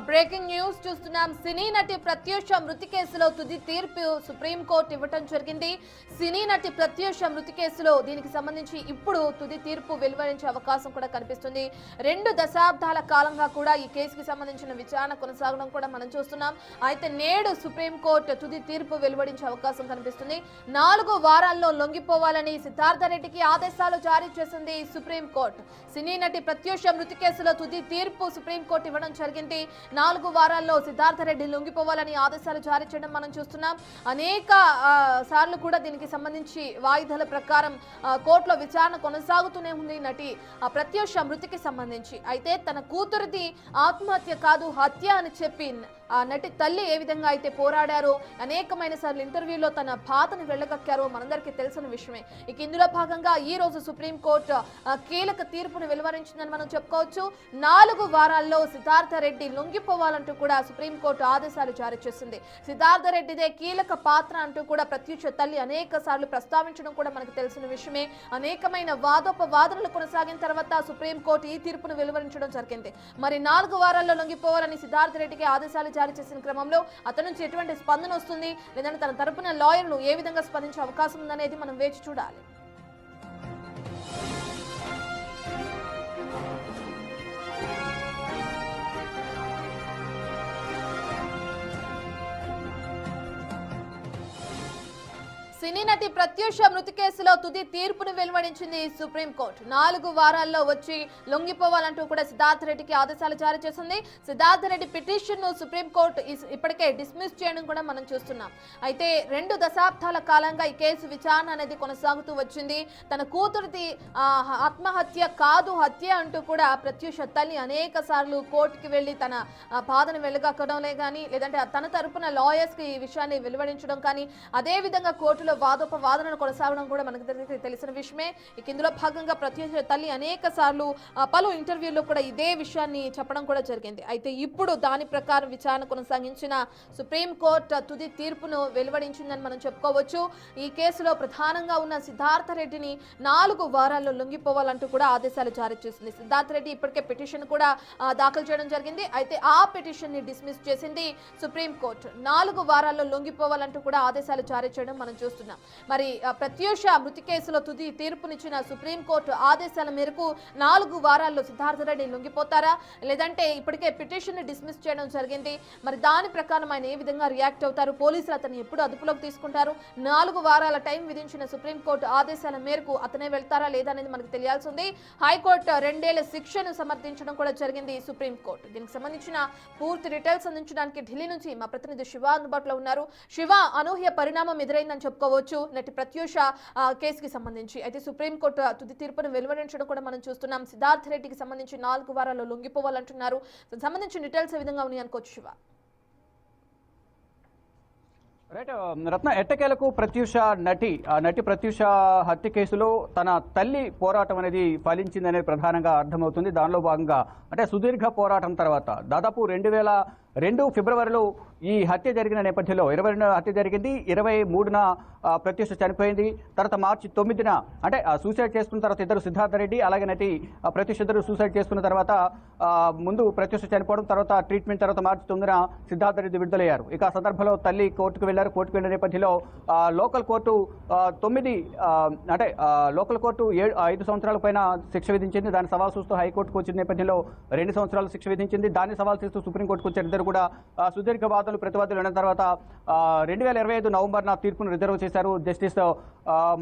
Breaking news చూస్తున్నాం. సినీ నటి ప్రత్యూష మృతి కేసులో తుది తీర్పు సుప్రీంకోర్టు ఇవ్వటం జరిగింది. సినీ నటి ప్రత్యూష మృతి కేసులో దీనికి సంబంధించి ఇప్పుడు తుది తీర్పు వెలువరించే అవకాశం కూడా కనిపిస్తుంది. 2 దశాబ్దాల కాలంగా కూడా ఈ కేసుకి సంబంధించిన విచారణ కొనసాగడం కూడా మనం చూస్తున్నాం. అయితే నేడు సుప్రీంకోర్టు తుది తీర్పు వెలువరించే అవకాశం కనిపిస్తుంది. 4 వారాల్లో లొంగిపోవాలని సిద్ధార్థరెడ్డికి ఆదేశాలు జారీ చేసింది సుప్రీంకోర్టు. సినీ నటి ప్రత్యూష మృతి కేసులో తుది తీర్పు సుప్రీంకోర్టు ఇవ్వడం జరిగింది. 4 వారాల్లో సిద్ధార్థరెడ్డి లొంగిపోవాలని ఆదేశాలు జారీ చేయడం మనం చూస్తున్నాం. అనేక సార్లు కూడా దీనికి సంబంధించి వాయిదాల ప్రకారం కోర్టులో విచారణ కొనసాగుతూనే ఉంది నటి ప్రత్యూష మృతికి సంబంధించి. అయితే తన కూతురిది ఆత్మహత్య కాదు హత్య అని చెప్పి నటి తల్లి ఏ విధంగా అయితే పోరాడారో, అనేకమైన సార్లు ఇంటర్వ్యూలో తన బాధను వెళ్ళగక్కారో మనందరికీ తెలిసిన విషయమే. ఇక ఇందులో భాగంగా ఈ రోజు సుప్రీంకోర్టు కీలక తీర్పును వెలువరించిందని మనం చెప్పుకోవచ్చు. 4 వారాల్లో సిద్ధార్థరెడ్డి లొంగిపోవాలంటూ కూడా సుప్రీంకోర్టు ఆదేశాలు జారీ చేసింది. సిద్ధార్థరెడ్డిదే కీలక పాత్ర అంటూ కూడా ప్రత్యూష తల్లి అనేక సార్లు ప్రస్తావించడం కూడా మనకు తెలిసిన విషయమే. అనేకమైన వాదోపవాదనలు కొనసాగిన తర్వాత సుప్రీంకోర్టు ఈ తీర్పును వెలువరించడం జరిగింది. మరి 4 వారాల్లో లొంగిపోవాలని సిద్ధార్థరెడ్డికి ఆదేశాలు జారీ చేసిన క్రమంలో అతని నుంచి ఎటువంటి స్పందన వస్తుంది, లేదంటే తన తరపున లాయర్లు ఏ విధంగా స్పందించే అవకాశం ఉందనేది మనం వేచి చూడాలి. సినీ నటి ప్రత్యూష మృతి కేసులో తుది తీర్పును వెలువడించింది సుప్రీంకోర్టు. 4 వారాల్లో వచ్చి లొంగిపోవాలంటూ కూడా సిద్ధార్థరెడ్డికి ఆదేశాలు జారీ చేసింది. సిద్ధార్థరెడ్డి పిటిషన్ ను సుప్రీంకోర్టు ఇప్పటికే డిస్మిస్ చేయడం కూడా మనం చూస్తున్నాం. అయితే 2 దశాబ్దాల కాలంగా ఈ కేసు విచారణ అనేది కొనసాగుతూ వచ్చింది. తన కూతురిది ఆత్మహత్య కాదు హత్య అంటూ కూడా ప్రత్యూష తల్లి అనేక సార్లు కోర్టుకి వెళ్లి తన బాధను వెలుగక్కడంలే కానీ, లేదంటే తన తరపున లాయర్స్ కి ఈ విషయాన్ని వెలువడించడం కానీ, అదే విధంగా కోర్టులో వాదోపవాదనలు కొనసాగడం కూడా మనకు తెలిసిన విషయమే. ఇక ఇందులో భాగంగా ప్రత్యూష తల్లి అనేక సార్లు పలు ఇంటర్వ్యూల్లో కూడా ఇదే విషయాన్ని చెప్పడం కూడా జరిగింది. అయితే ఇప్పుడు దాని ప్రకారం విచారణ కొనసాగించిన సుప్రీంకోర్టు తుది తీర్పును వెలువడించిందని మనం చెప్పుకోవచ్చు. ఈ కేసులో ప్రధానంగా ఉన్న సిద్ధార్థరెడ్డిని 4 వారాల్లో లొంగిపోవాలంటూ కూడా ఆదేశాలు జారీ చేసింది. సిద్ధార్థరెడ్డి ఇప్పటికే పిటిషన్ కూడా దాఖలు చేయడం జరిగింది. అయితే ఆ పిటిషన్ ని డిస్మిస్ చేసింది సుప్రీంకోర్టు. 4 వారాల్లో లొంగిపోవాలంటూ కూడా ఆదేశాలు జారీ చేయడం మనం చూస్తున్నాం. మరి ప్రత్యూష మృతి కేసులో తుది తీర్పునిచ్చిన సుప్రీంకోర్టు ఆదేశాల మేరకు 4 వారాల్లో సిద్ధార్థరెడ్డి లొంగిపోతారా, లేదంటే ఇప్పటికే పిటిషన్ ని డిస్మిస్ చేయడం జరిగింది. మరి దాని ప్రకారం ఆయన ఏ విధంగా రియాక్ట్ అవుతారు, పోలీసులు అతన్ని ఎప్పుడు అదుపులోకి తీసుకుంటారు, 4 వారాల టైం విధించిన సుప్రీంకోర్టు ఆదేశాల మేరకు అతనే వెళ్తారా లేదా అనేది మనకు తెలియాల్సి ఉంది. హైకోర్టు 2 ఏళ్ల శిక్షను సమర్థించడం కూడా జరిగింది సుప్రీంకోర్టు. దీనికి సంబంధించిన పూర్తి డీటెయిల్స్ అందించడానికి ఢిల్లీ నుంచి మా ప్రతినిధి శివ అందుబాటులో ఉన్నారు. శివ, అనూహ్య పరిణామం ఎదురైందని చెప్పుకోవచ్చు నటి ప్రత్యూష కేసుకి సంబంధించి. అయితే సుప్రీంకోర్టు తుది తీర్పును వెలువరించడం కూడా మనం చూస్తున్నాం. సిద్ధార్థరెడ్డికి సంబంధించి 4 వారాల్లో లొంగిపోవాలంటున్నారు. సంబంధించిన డీటెయిల్స్ ఏ విధంగా ఉన్నాయి అనుకోవచ్చు శివ? రైట్ రత్న, ఎట్టకేలకు నటి ప్రత్యూష హత్య కేసులో తన తల్లి పోరాటం అనేది ఫలించిందనేది ప్రధానంగా అర్థమవుతుంది. దానిలో భాగంగా అంటే సుదీర్ఘ పోరాటం తర్వాత దాదాపు 2002 ఫిబ్రవరిలో ఈ హత్య జరిగిన నేపథ్యంలో 22న హత్య జరిగింది, 23న ప్రత్యూష చనిపోయింది. తర్వాత మార్చి 9న అంటే సూసైడ్ చేసుకున్న తర్వాత ఇద్దరు సిద్ధార్థరెడ్డి అలాగే నటి ప్రత్యూష ఇద్దరు సూసైడ్ చేసుకున్న తర్వాత ముందు ప్రత్యూష చనిపోవడం, తర్వాత ట్రీట్మెంట్, తర్వాత మార్చి 9న సిద్ధార్థరెడ్డి విడుదలయ్యారు. ఇక ఆ సందర్భంలో తల్లి కోర్టుకు వెళ్లారు. కోర్టుకు వెళ్లిన నేపథ్యంలో లోకల్ కోర్టు 5 సంవత్సరాల పైన శిక్ష విధించింది. దాన్ని సవాల్ చూస్తూ హైకోర్టుకు వచ్చిన నేపథ్యంలో 2 సంవత్సరాలు శిక్ష విధించింది. దాన్ని సవాల్ చేస్తూ సుప్రీంకోర్టుకు వచ్చారు. ఇద్దరు కూడా సుదీర్ఘ వాదనలు ప్రతివాదులు అయిన తర్వాత 2025 నవంబర్న తీర్పును రిజర్వ్ చేశారు. జస్టిస్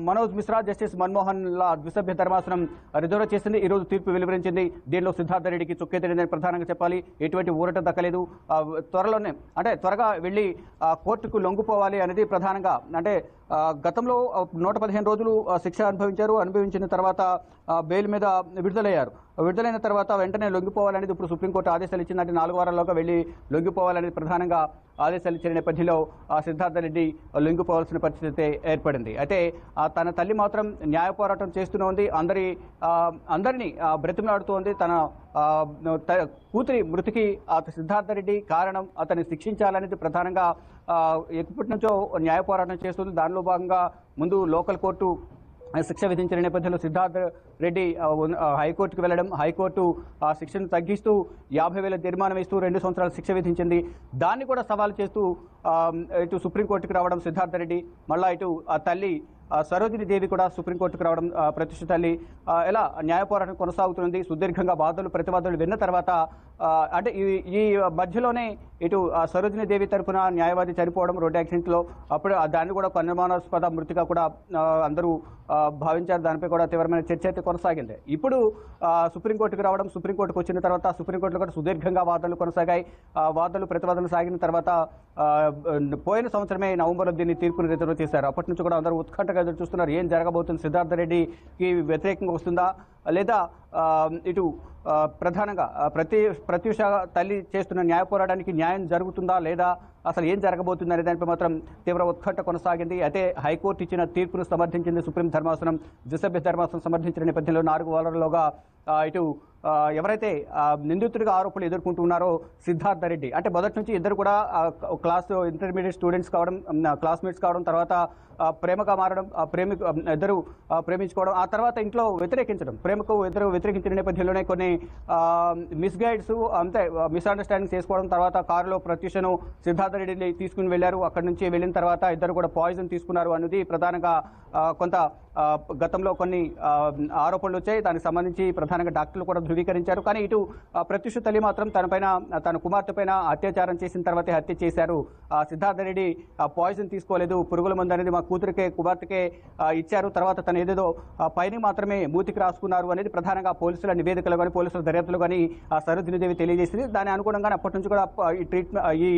మనోజ్ మిశ్రా, జస్టిస్ మన్మోహన్ లా ద్విసభ్య ధర్మాసనం రిజర్వ్ చేసింది. ఈ రోజు తీర్పు వెలువరించింది. దీనిలో సిద్ధార్థరెడ్డికి చుక్కెత్తిందని ప్రధానంగా చెప్పాలి. ఎటువంటి ఊరట దక్కలేదు. త్వరగా వెళ్లి కోర్టుకు లొంగిపోవాలి అనేది ప్రధానంగా. అంటే గతంలో 115 రోజులు శిక్ష అనుభవించిన తర్వాత బెయిల్ మీద విడుదలయ్యారు. విడుదలైన తర్వాత వెంటనే లొంగిపోవాలనేది ఇప్పుడు సుప్రీంకోర్టు ఆదేశాలు ఇచ్చిందంటే 4 వారాల్లోగా వెళ్లి లొంగిపోవాలనేది ప్రధానంగా ఆదేశాలు ఇచ్చిన నేపథ్యంలో సిద్ధార్థ రెడ్డి లొంగిపోవాల్సిన పరిస్థితి ఏర్పడింది. అయితే తన తల్లి మాత్రం న్యాయ పోరాటం చేస్తూనే ఉంది, అందరినీ బ్రతిమలాడుతోంది. తన కూతురి మృతికి సిద్ధార్థ రెడ్డి కారణం, అతన్ని శిక్షించాలనేది ప్రధానంగా ఎప్పటి నుంచో న్యాయ పోరాటం చేస్తుంది. దానిలో భాగంగా ముందు లోకల్ కోర్టు శిక్ష విధించిన నేపథ్యంలో సిద్ధార్థ రెడ్డి హైకోర్టుకు వెళ్లడం, హైకోర్టు శిక్షను తగ్గిస్తూ 50,000 జరిమానా వేస్తూ 2 సంవత్సరాల శిక్ష విధించింది. దాన్ని కూడా సవాల్ చేస్తూ ఇటు సుప్రీంకోర్టుకు రావడం సిద్ధార్థ రెడ్డి, మళ్ళా ఇటు ఆ తల్లి సరోజిని దేవి కూడా సుప్రీంకోర్టుకు రావడం, ప్రత్యూష తల్లి ఎలా న్యాయ పోరాటం కొనసాగుతుంది. సుదీర్ఘంగా వాదనలు ప్రతివాదనలు విన్న తర్వాత అంటే ఈ మధ్యలోనే ఇటు సరోజిని దేవి తరఫున న్యాయవాది చనిపోవడం రోడ్డు యాక్సిడెంట్లో, అప్పుడు దాన్ని కూడా ఒక అనుమానాస్పద మృతిగా కూడా అందరూ భావించారు. దానిపై కూడా తీవ్రమైన చర్చ అయితే కొనసాగింది. ఇప్పుడు సుప్రీంకోర్టుకు రావడం, సుప్రీంకోర్టుకు వచ్చిన తర్వాత సుప్రీంకోర్టులో కూడా సుదీర్ఘంగా వాదనలు కొనసాగాయి. వాదనలు ప్రతివాదనలు సాగిన తర్వాత పోయిన సంవత్సరమే నవంబర్లో దీన్ని తీర్పును రిజర్వ్ చేశారు. అప్పటి నుంచి కూడా అందరూ ఉత్కంఠగా ఎదురు చూస్తున్నారు. ఏం జరగబోతుంది, సిద్ధార్థ రెడ్డికి వ్యతిరేకంగా వస్తుందా లేదా ఇటు ప్రధానంగా ప్రత్యూష తల్లి చేస్తున్న న్యాయ పోరాటానికి న్యాయం జరుగుతుందా లేదా, అసలు ఏం జరగబోతుంది అనే దానిపై మాత్రం తీవ్ర ఉత్కంఠ కొనసాగింది. అయితే హైకోర్టు ఇచ్చిన తీర్పును సమర్థించింది సుప్రీం ధర్మాసనం. ద్విసభ్య ధర్మాసనం సమర్థించిన నేపథ్యంలో 4 వారాల్లోగా ఇటు ఎవరైతే నిందితుడిగా ఆరోపణలు ఎదుర్కొంటూ ఉన్నారో సిద్ధార్థ రెడ్డి, అంటే మొదటి నుంచి ఇద్దరు కూడా క్లాస్ ఇంటర్మీడియట్ స్టూడెంట్స్ కావడం, క్లాస్మేట్స్ కావడం, తర్వాత ప్రేమగా మారడం, ఇద్దరు ప్రేమించుకోవడం, ఆ తర్వాత ఇంట్లో వ్యతిరేకించడం, ప్రేమకు ఇద్దరు వ్యతిరేకించిన నేపథ్యంలోనే కొన్ని మిస్గైడ్స్ అంతే మిస్అండర్స్టాండింగ్స్ చేసుకోవడం, తర్వాత కారులో ప్రత్యూషను సిద్ధార్థ రెడ్డిని తీసుకుని వెళ్ళారు. అక్కడి నుంచి వెళ్ళిన తర్వాత ఇద్దరు కూడా పాయిజన్ తీసుకున్నారు అనేది ప్రధానంగా కొంత గతంలో కొన్ని ఆరోపణలు వచ్చాయి. దానికి సంబంధించి ప్రధానంగా డాక్టర్లు కూడా ధృవీకరించారు. కానీ ఇటు ప్రత్యూష తల్లి మాత్రం తన కుమార్తె పైన అత్యాచారం చేసిన తర్వాతే హత్య చేశారు, సిద్ధార్థ రెడ్డి పాయిజన్ తీసుకోలేదు, పురుగుల మందు అనేది మా కూతురికే కుమార్తెకే ఇచ్చారు, తర్వాత తను ఏదేదో పైన మాత్రమే మూతికి రాసుకున్నారు అనేది ప్రధానంగా పోలీసుల నివేదికలు కానీ పోలీసుల దర్యాప్తులు కానీ సరోజిని దేవి తెలియజేసింది. దాని అనుగుణంగానే అప్పటి నుంచి కూడా ఈ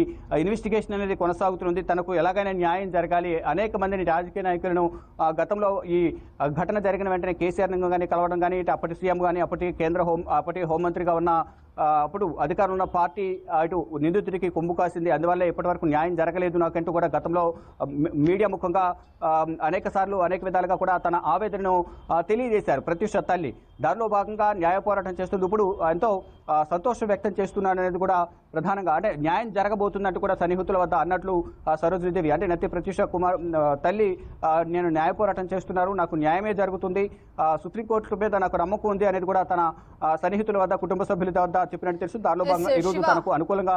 ఇన్వెస్టిగేషన్ అనేది కొనసాగుతుంది. తనకు ఎలాగైనా న్యాయం జరగాలి. అనేక మందిని రాజకీయ నాయకులను గతంలో ఈ ఘటన జరిగిన వెంటనే కేసీఆర్ కానీ కలవడం కానీ, ఇటు అప్పటి సీఎం కానీ అప్పటి హోంమంత్రిగా ఉన్న అప్పుడు అధికారంలో ఉన్న పార్టీ ఇటు నిందితుడికి కొమ్ము కాసింది. అందువల్ల ఇప్పటివరకు న్యాయం జరగలేదు నాకంటూ కూడా గతంలో మీడియా ముఖంగా అనేక సార్లు అనేక విధాలుగా కూడా తన ఆవేదనను తెలియజేశారు ప్రత్యూష తల్లి. దానిలో భాగంగా న్యాయ పోరాటం చేస్తుంది. ఇప్పుడు ఎంతో సంతోషం వ్యక్తం చేస్తున్నాను అనేది కూడా ప్రధానంగా, అంటే న్యాయం జరగబోతున్నట్టు కూడా సన్నిహితుల వద్ద అన్నట్లు సరోజిని దేవి, అంటే నత్తి ప్రత్యూష తల్లి నేను న్యాయ పోరాటం చేస్తున్నారు, నాకు న్యాయమే జరుగుతుంది, సుప్రీంకోర్టు మీద నాకు నమ్మకం ఉంది అనేది కూడా తన సన్నిహితుల వద్ద కుటుంబ సభ్యుల వద్ద చెప్పినట్టు తెలుసు. దానిలో భాగంగా ఈరోజు తనకు అనుకూలంగా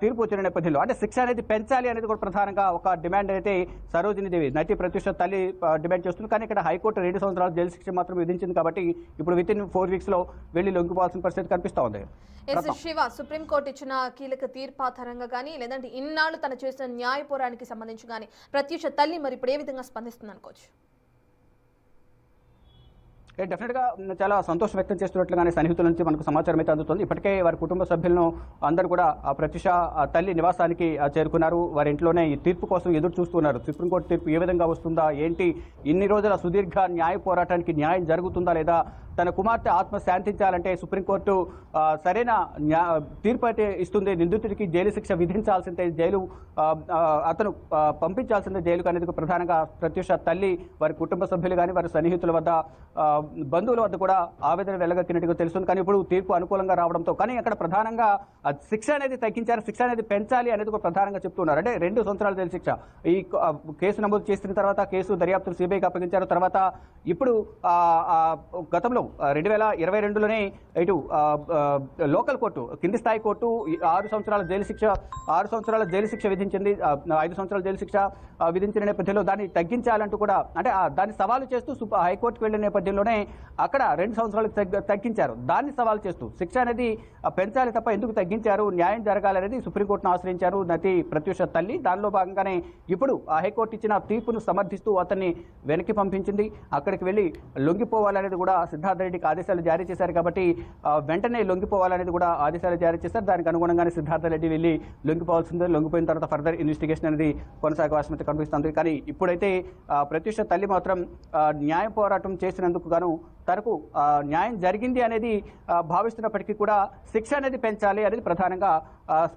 తీర్పు వచ్చిన నేపథ్యంలో అంటే శిక్ష అనేది పెంచాలి అనేది కూడా ప్రధానంగా ఒక డిమాండ్ అయితే సరోజిని దేవి నటి ప్రత్యూష తల్లి డిమాండ్ చేస్తుంది. కానీ ఇక్కడ హైకోర్టు 2 సంవత్సరాల జైలు శిక్ష మాత్రం విధించింది కాబట్టి ఇప్పుడు విత్ ఇన్ 4 వీక్స్ లో వెళ్లి లొంగిపోవాల్సిన పరిస్థితి కనిపిస్తా ఉంది. శివ, సుప్రీంకోర్టు ఇచ్చిన కీలక తీర్పు ఆధారంగా కానీ లేదంటే ఇన్నాళ్ళు తను చేసిన న్యాయ పోరాటానికి సంబంధించి కానీ ప్రత్యూష తల్లి మరి ఇప్పుడు ఏ విధంగా స్పందిస్తుంది అనుకోవచ్చు? డెఫినెట్గా చాలా సంతోషం వ్యక్తం చేస్తున్నట్లుగానే సన్నిహితుల నుంచి మనకు సమాచారం అయితే అందుతుంది. ఇప్పటికే వారి కుటుంబ సభ్యులను అందరూ కూడా ప్రత్యూష తల్లి నివాసానికి చేరుకున్నారు. వారి ఇంట్లోనే ఈ తీర్పు కోసం ఎదురు చూస్తున్నారు. సుప్రీంకోర్టు తీర్పు ఏ విధంగా వస్తుందా ఏంటి, ఇన్ని రోజుల సుదీర్ఘ న్యాయ పోరాటానికి న్యాయం జరుగుతుందా లేదా, తన కుమార్తె ఆత్మ శాంతించాలంటే సుప్రీంకోర్టు సరైన తీర్పు అయితే ఇస్తుంది, నిందితుడికి జైలు శిక్ష విధించాల్సిందే, అతను పంపించాల్సిందే జైలుకు అనేది ప్రధానంగా ప్రత్యూష తల్లి వారి కుటుంబ సభ్యులు కానీ వారి సన్నిహితుల వద్ద బంధువుల వద్ద కూడా ఆవేదన వెళ్లగక్కినట్టుగా తెలుస్తుంది. కానీ ఇప్పుడు తీర్పు అనుకూలంగా రావడంతో కానీ అక్కడ ప్రధానంగా శిక్ష అనేది తగ్గించారు, శిక్ష అనేది పెంచాలి అనేది కూడా ప్రధానంగా చెప్తున్నారు. అంటే 2 సంవత్సరాల జైలు శిక్ష ఈ కేసు నమోదు చేసిన తర్వాత కేసు దర్యాప్తును సిబిఐకి అప్పగించారు. తర్వాత ఇప్పుడు గతంలో 2022లోనే ఇటు లోకల్ కోర్టు కింది స్థాయి కోర్టు 6 సంవత్సరాల జైలు శిక్ష విధించింది. 5 సంవత్సరాల జైలు శిక్ష విధించిన నేపథ్యంలో దాన్ని తగ్గించాలంటూ కూడా అంటే దాన్ని సవాలు చేస్తూ హైకోర్టుకు వెళ్లిన నేపథ్యంలోనే అక్కడ 2 సంవత్సరాలకు తగ్గించారు. దాన్ని సవాలు చేస్తూ శిక్ష అనేది పెంచాలి తప్ప ఎందుకు తగ్గించారు, న్యాయం జరగాలనేది సుప్రీంకోర్టును ఆశ్రయించారు నటి ప్రత్యూష తల్లి. దానిలో భాగంగానే ఇప్పుడు హైకోర్టు ఇచ్చిన తీర్పును సమర్థిస్తూ అతన్ని వెనక్కి పంపించింది. అక్కడికి వెళ్ళి లొంగిపోవాలనేది కూడా సిద్ధార్థ రెడ్డికి ఆదేశాలు జారీ చేశారు కాబట్టి వెంటనే లొంగిపోవాలనేది కూడా ఆదేశాలు జారీ చేశారు. దానికి అనుగుణంగానే సిద్ధార్థ రెడ్డి వెళ్ళి లొంగిపోవాల్సిందే. లొంగిపోయిన తర్వాత ఫర్దర్ ఇన్వెస్టిగేషన్ అనేది కొనసాగే అవసరం కనిపిస్తుంది. కానీ ఇప్పుడైతే ప్రత్యూష తల్లి మాత్రం న్యాయ పోరాటం చేసినందుకు గాను తనకు న్యాయం జరిగింది అనేది భావిస్తున్నప్పటికీ కూడా శిక్ష అనేది పెంచాలి అనేది ప్రధానంగా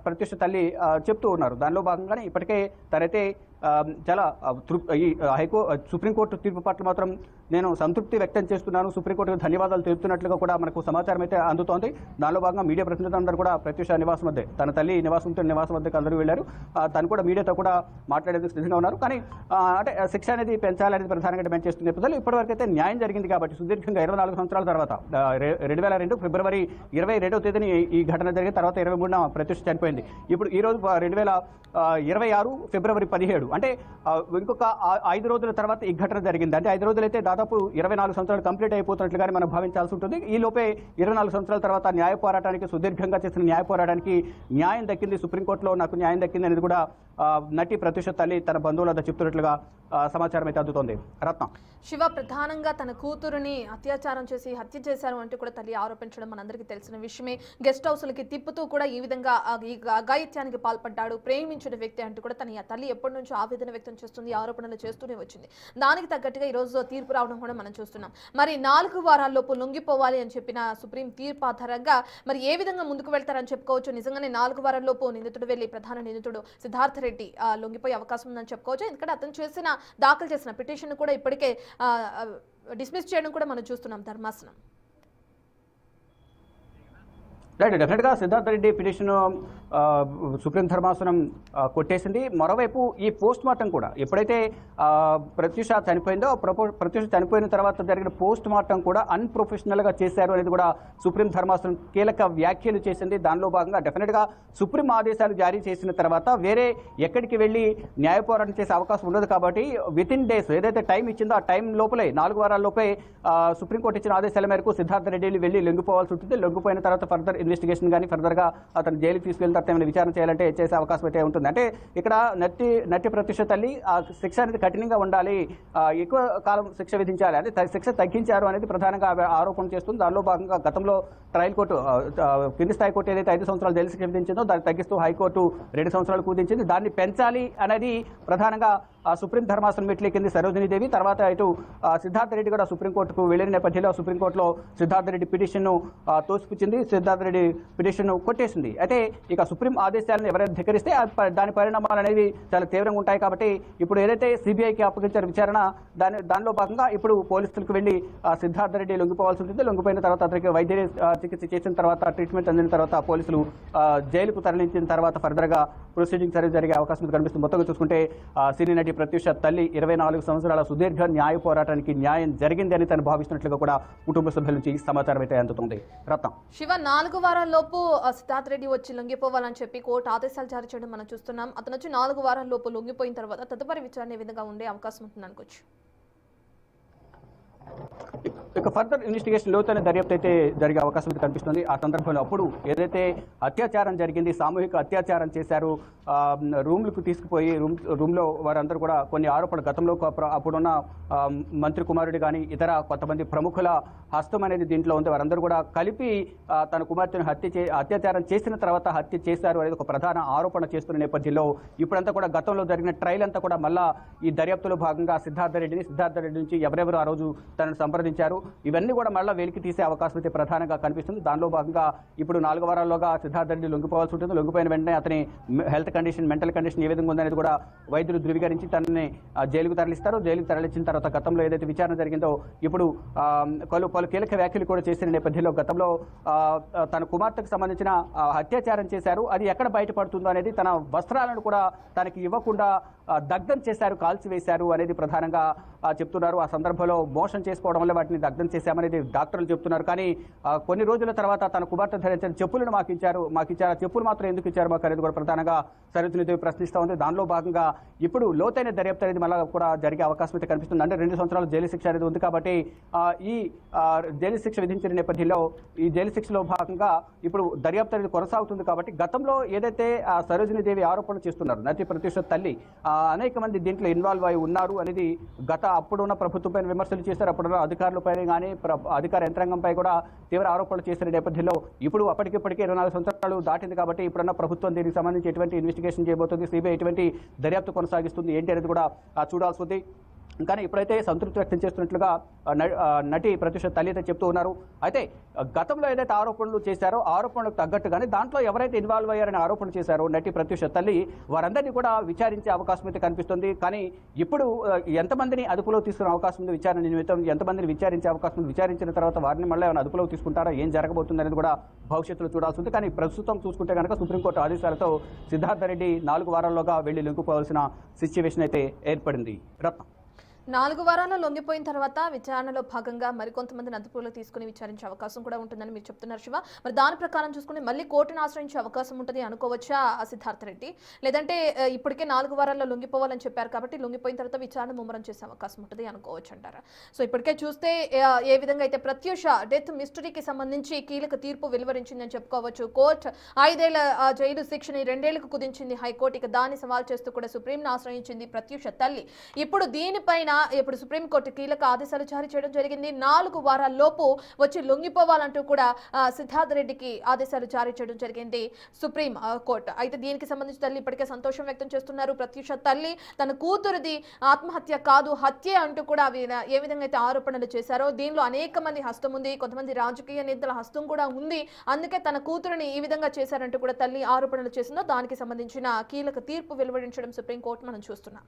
ప్రత్యూష తల్లి చెప్తూ ఉన్నారు. దానిలో భాగంగానే ఇప్పటికే తనైతే చాలా ఈ సుప్రీంకోర్టు తీర్పు పట్ల మాత్రం నేను సంతృప్తి వ్యక్తం చేస్తున్నాను, సుప్రీంకోర్టుకు ధన్యవాదాలు తెలుపుతున్నట్లుగా కూడా మనకు సమాచారం అయితే అందుతోంది. దానిలో భాగంగా మీడియా ప్రతినిధులందరూ కూడా ప్రత్యూష నివాసం వద్దే, తన తల్లి నివాసం వద్దకు అందరూ వెళ్ళారు. తను కూడా మీడియాతో కూడా మాట్లాడేందుకు సిద్ధంగా ఉన్నారు. కానీ అంటే శిక్ష అనేది పెంచాలనేది ప్రధానంగా డిమాండ్ చేస్తున్న నేపథ్యంలో ఇప్పటివరకు అయితే న్యాయం జరిగింది కాబట్టి సుదీర్ఘంగా 24 సంవత్సరాల తర్వాత 2002 ఫిబ్రవరి 22వ తేదీని ఈ ఘటన జరిగిన తర్వాత 23న ప్రత్యూష చనిపోయింది. ఇప్పుడు ఈ రోజు 2026 ఫిబ్రవరి 17 అంటే ఇంకొక 5 రోజుల తర్వాత ఈ ఘటన జరిగింది. అంటే 5 రోజులైతే దాదాపు 24 సంవత్సరాలు కంప్లీట్ అయిపోతున్నట్లుగానే మనం భావించాల్సి ఉంటుంది. ఈ లోపే 24 సంవత్సరాల తర్వాత న్యాయ పోరాటానికి, సుదీర్ఘంగా చేసిన న్యాయ పోరాటానికి న్యాయం దక్కింది, సుప్రీంకోర్టులో నాకు న్యాయం దక్కింది అనేది కూడా నటి ప్రత్యూష తల్లి తన బంధువుల వద్ద చెప్తున్నట్లుగా సమాచారం అయితే అందుతోంది. రత్నం, శివ ప్రధానంగా తన కూతురుని అత్యాచారం చేసి హత్య చేశారు అంటూ కూడా తల్లి ఆరోపించడం మనందరికీ తెలిసిన విషయమే. గెస్ట్ హౌస్లకి తిప్పుతూ కూడా ఈ విధంగా ఈ అఘాయిత్యానికి పాల్పడ్డాడు, ప్రేమించిన వ్యక్తి అంటూ కూడా తన తల్లి ఎప్పటి నుంచో ఆవేదన వ్యక్తం చేస్తుంది, ఆరోపణలు చేస్తూనే వచ్చింది. దానికి తగ్గట్టుగా ఈ రోజు తీర్పు రావడం కూడా మనం చూస్తున్నాం. మరి 4 వారాల్లోపు లొంగిపోవాలి అని చెప్పిన సుప్రీం తీర్పు ఆధారంగా మరి ఏ విధంగా ముందుకు వెళ్తారని చెప్పుకోవచ్చు. నిజంగానే 4 వారాల్లోపు నిందితుడు వెళ్ళి ప్రధాన నిందితుడు సిద్ధార్థ రెడ్డి లొంగిపోయే అవకాశం ఉందని చెప్పుకోవచ్చు. ఎందుకంటే అతను దాఖలు చేసిన పిటిషన్ కూడా ఇప్పటికే డిస్మిస్ చేయడం కూడా మనం చూస్తున్నాం ధర్మాసనం. రైట్, డెఫినెట్గా సిద్ధార్థ రెడ్డి పిటిషన్ సుప్రీం ధర్మాసనం కొట్టేసింది. మరోవైపు ఈ పోస్ట్ మార్టం కూడా ఎప్పుడైతే ప్రత్యూష చనిపోయిందో, ప్రత్యూష చనిపోయిన తర్వాత జరిగిన పోస్ట్ మార్టం కూడా అన్ప్రొఫెషనల్గా చేశారు అనేది కూడా సుప్రీం ధర్మాసనం కీలక వ్యాఖ్యలు చేసింది. దానిలో భాగంగా డెఫినెట్గా సుప్రీం ఆదేశాలు జారీ చేసిన తర్వాత వేరే ఎక్కడికి వెళ్ళి న్యాయ పోరాటం చేసే అవకాశం ఉండదు కాబట్టి విత్ ఇన్ డేస్ ఏదైతే టైం ఇచ్చిందో ఆ టైం లోపలే 4 వారాల లోపే సుప్రీంకోర్టు ఇచ్చిన ఆదేశాల మేరకు సిద్ధార్థ రెడ్డి వెళ్ళి లొంగిపోవాల్సి ఉంటుంది. లొంగిపోయిన తర్వాత ఫర్దర్ ఇన్వెస్టిగేషన్ కానీ ఫర్దర్గా అతను జైలుకి తీసుకెళ్ళిన తర్వాత ఏమైనా విచారణ చేయాలంటే చేసే అవకాశం అయితే ఉంటుంది. అంటే ఇక్కడ నటి ప్రత్యూష తల్లి ఆ శిక్ష అనేది కఠినంగా ఉండాలి, ఎక్కువ కాలం శిక్ష విధించాలి, అంటే శిక్ష తగ్గించారు అనేది ప్రధానంగా ఆరోపణ చేస్తుంది. దానిలో భాగంగా గతంలో ట్రయల్ కోర్టు కింది స్థాయి కోర్టు ఏదైతే 5 సంవత్సరాలు జైలు శిక్ష విధించిందో దాన్ని తగ్గిస్తూ హైకోర్టు 2 సంవత్సరాలు కుదించింది. దాన్ని పెంచాలి అనేది ప్రధానంగా సుప్రీం ధర్మాసనం మెట్లెక్కింది సరోజినీ దేవి. తర్వాత ఇటు సిద్ధార్థ రెడ్డి కూడా సుప్రీంకోర్టుకు వెళ్లిన నేపథ్యంలో సుప్రీంకోర్టులో సిద్ధార్థ రెడ్డి పిటిషన్ను తోసిపుచ్చింది, సిద్ధార్థ రెడ్డి పిటిషన్ను కొట్టేసింది. అయితే ఇక సుప్రీం ఆదేశాలను ఎవరైనా ధిక్కరిస్తే దాని పరిణామాలు అనేవి చాలా తీవ్రంగా ఉంటాయి. కాబట్టి ఇప్పుడు ఏదైతే సిబిఐకి అప్పగించారు విచారణ, దానిలో భాగంగా ఇప్పుడు పోలీసులకు వెళ్లి సిద్ధార్థ రెడ్డి లొంగిపోవాల్సి ఉంటుంది. లొంగిపోయిన తర్వాత అతనికి వైద్య చికిత్స చేసిన తర్వాత, ట్రీట్మెంట్ అందిన తర్వాత పోలీసులు జైలుకు తరలించిన తర్వాత ఫర్దర్గా ప్రొసీడింగ్స్ అనేది జరిగే అవకాశం కనిపిస్తుంది. మొత్తంగా చూసుకుంటే సినీ నటి ప్రత్యూష తల్లి 24 సంవత్సరాల సుదీర్ఘ న్యాయ పోరాటానికి న్యాయం జరిగింది అని తను భావిస్తున్నట్లుగా కూడా కుటుంబ సభ్యుల నుంచి సమాచారం అయితే అందుతుంది. రత్నం, శివ 4 వారాల్లోపు సిద్ధార్థ రెడ్డి వచ్చి లొంగిపోవాలని చెప్పి కోర్టు ఆదేశాలు జారీ చేయడం మనం చూస్తున్నాం. అతను వచ్చి 4 వారాల్లోపు లొంగిపోయిన తర్వాత తదుపరి విచారణ ఏ విధంగా ఉండే అవకాశం ఉంటుంది అనుకోవచ్చు. ఇక ఫర్దర్ ఇన్వెస్టిగేషన్ లోతైన దర్యాప్తు అయితే జరిగే అవకాశం అయితే కనిపిస్తుంది. ఆ సందర్భంలో అప్పుడు ఏదైతే అత్యాచారం జరిగింది, సామూహిక అత్యాచారం చేశారు, రూమ్లకు తీసుకుపోయి రూమ్లో వారందరూ కూడా కొన్ని ఆరోపణలు గతంలో అప్పుడున్న మంత్రి కుమారుడు కానీ ఇతర కొంతమంది ప్రముఖుల హస్తం అనేది దీంట్లో ఉంది. వారందరూ కూడా కలిపి తన కుమార్తెను అత్యాచారం చేసిన తర్వాత హత్య చేశారు అనేది ఒక ప్రధాన ఆరోపణ చేస్తున్న నేపథ్యంలో ఇప్పుడంతా కూడా గతంలో జరిగిన ట్రయల్ అంతా కూడా మళ్ళా ఈ దర్యాప్తులో భాగంగా సిద్ధార్థ రెడ్డి నుంచి ఎవరెవరు ఆ రోజు తనను సంప్రదించారు ఇవన్నీ కూడా మళ్ళీ వెలికి తీసే అవకాశం అయితే ప్రధానంగా కనిపిస్తుంది. దానిలో భాగంగా ఇప్పుడు 4 వారాల్లోగా సిద్ధార్థ రెడ్డి లొంగిపోవాల్సి ఉంటుంది. లొంగిపోయిన వెంటనే అతని హెల్త్ కండిషన్, మెంటల్ కండిషన్ ఏ విధంగా ఉందనేది కూడా వైద్యులు ధృవీకరించి తనని జైలుకు తరలిస్తారు. జైలుకు తరలించిన తర్వాత గతంలో ఏదైతే విచారణ జరిగిందో ఇప్పుడు పలు కీలక వ్యాఖ్యలు కూడా చేసిన నేపథ్యంలో గతంలో తన కుమార్తెకు సంబంధించిన అత్యాచారం చేశారు, అది ఎక్కడ బయటపడుతుందో అనేది తన వస్త్రాలను కూడా తనకి ఇవ్వకుండా దగ్ధం చేశారు, కాల్చివేశారు అనేది ప్రధానంగా చెప్తున్నారు. ఆ సందర్భంలో మోషన్ చేసుకోవడం వల్ల వాటిని దగ్ధం చేశామనేది డాక్టర్లు చెప్తున్నారు. కానీ కొన్ని రోజుల తర్వాత తన కుమార్తె ధరించిన చెప్పులను మాకు ఇచ్చారు, చెప్పులు మాత్రం ఎందుకు ఇచ్చారు మాకు అనేది కూడా ప్రధానంగా సరోజినీదేవి ప్రశ్నిస్తూ ఉంది. దానిలో భాగంగా ఇప్పుడు లోతైన దర్యాప్తు అనేది మళ్ళీ కూడా జరిగే అవకాశం అయితే కనిపిస్తుంది. అంటే 2 సంవత్సరాలు జైలు శిక్ష అనేది ఉంది కాబట్టి ఈ జైలు శిక్ష విధించిన నేపథ్యంలో ఈ జైలు శిక్షలో భాగంగా ఇప్పుడు దర్యాప్తు అనేది కొనసాగుతుంది. కాబట్టి గతంలో ఏదైతే సరోజినీదేవి ఆరోపణలు చేస్తున్నారు నటి ప్రత్యూష తల్లి అనేక మంది దీంట్లో ఇన్వాల్వ్ అయి ఉన్నారు అనేది అప్పుడున్న ప్రభుత్వంపై విమర్శలు చేశారు. అప్పుడున్న అధికారులపై కానీ అధికార యంత్రాంగంపై కూడా తీవ్ర ఆరోపణలు చేసిన నేపథ్యంలో ఇప్పుడు అప్పటికిప్పటికే 24 సంవత్సరాలు దాటింది. కాబట్టి ఇప్పుడున్న ప్రభుత్వం దీనికి సంబంధించి ఎటువంటి ఇన్వెస్టిగేషన్ చేయబోతుంది, సిబిఐ ఎటువంటి దర్యాప్తు కొనసాగిస్తుంది ఏంటి అనేది కూడా చూడాల్సి ఉంది. కానీ ఇప్పుడైతే సంతృప్తి వ్యక్తం చేస్తున్నట్లుగా నటి ప్రత్యూష తల్లి అయితే చెప్తూ ఉన్నారు. అయితే గతంలో ఏదైతే ఆరోపణలు చేశారో ఆరోపణలకు తగ్గట్టుగానే దాంట్లో ఎవరైతే ఇన్వాల్వ్ అయ్యారని ఆరోపణలు చేశారో నటి ప్రత్యూష తల్లి వారందరినీ కూడా విచారించే అవకాశం అయితే కనిపిస్తుంది. కానీ ఇప్పుడు ఎంతమందిని అదుపులో తీసుకునే అవకాశం ఉంది, విచారణ నిమిత్తం ఎంతమందిని విచారించే అవకాశం ఉంది, విచారించిన తర్వాత వారిని మళ్ళీ ఏమైనా అదుపులో తీసుకుంటారా, ఏం జరగబోతుంది అనేది కూడా భవిష్యత్తులో చూడాల్సి ఉంది. కానీ ప్రస్తుతం చూసుకుంటే కనుక సుప్రీంకోర్టు ఆదేశాలతో సిద్ధార్థ రెడ్డి 4 వారాల్లోగా వెళ్లి లొంగిపోవాల్సిన సిచ్యువేషన్ అయితే ఏర్పడింది. రత్నం 4 వారాల్లో లొంగిపోయిన తర్వాత విచారణలో భాగంగా మరికొంతమందిని అదుపులో తీసుకుని విచారించే అవకాశం కూడా ఉంటుందని మీరు చెప్తున్నారు శివ. మరి దాని ప్రకారం చూసుకుని మళ్ళీ కోర్టును ఆశ్రయించే అవకాశం ఉంటుంది అనుకోవచ్చా సిద్ధార్థ రెడ్డి? లేదంటే ఇప్పటికే 4 వారాల్లో లొంగిపోవాలని చెప్పారు కాబట్టి లొంగిపోయిన తర్వాత విచారణ ముమ్మరం చేసే అవకాశం ఉంటుంది అనుకోవచ్చు అంటారా? సో ఇప్పటికే చూస్తే ఏ విధంగా అయితే ప్రత్యూష డెత్ మిస్టరీకి సంబంధించి కీలక తీర్పు వెలువరించిందని చెప్పుకోవచ్చు. కోర్టు 5 ఏళ్ల జైలు శిక్షని 2 ఏళ్లకు కుదించింది హైకోర్టు. ఇక దాన్ని సవాల్ చేస్తూ కూడా సుప్రీంను ఆశ్రయించింది ప్రత్యూష తల్లి. ఇప్పుడు దీనిపైన ఇప్పుడు సుప్రీంకోర్టు కీలక ఆదేశాలు జారీ చేయడం జరిగింది. 4 వారాల్లోపు వచ్చి లొంగిపోవాలంటూ కూడా సిద్ధార్థ రెడ్డికి ఆదేశాలు జారీ చేయడం జరిగింది సుప్రీం కోర్టు. అయితే దీనికి సంబంధించి తల్లి ఇప్పటికే సంతోషం వ్యక్తం చేస్తున్నారు. ప్రత్యూష తల్లి తన కూతురిది ఆత్మహత్య కాదు హత్య అంటూ కూడా ఏ విధంగా అయితే ఆరోపణలు చేశారో దీనిలో అనేక మంది హస్తం ఉంది, కొంతమంది రాజకీయ నేతల హస్తం కూడా ఉంది. అందుకే తన కూతురిని ఈ విధంగా చేశారంటూ కూడా తల్లి ఆరోపణలు చేసిందో దానికి సంబంధించిన కీలక తీర్పు వెలువడించడం సుప్రీంకోర్టు మనం చూస్తున్నాం.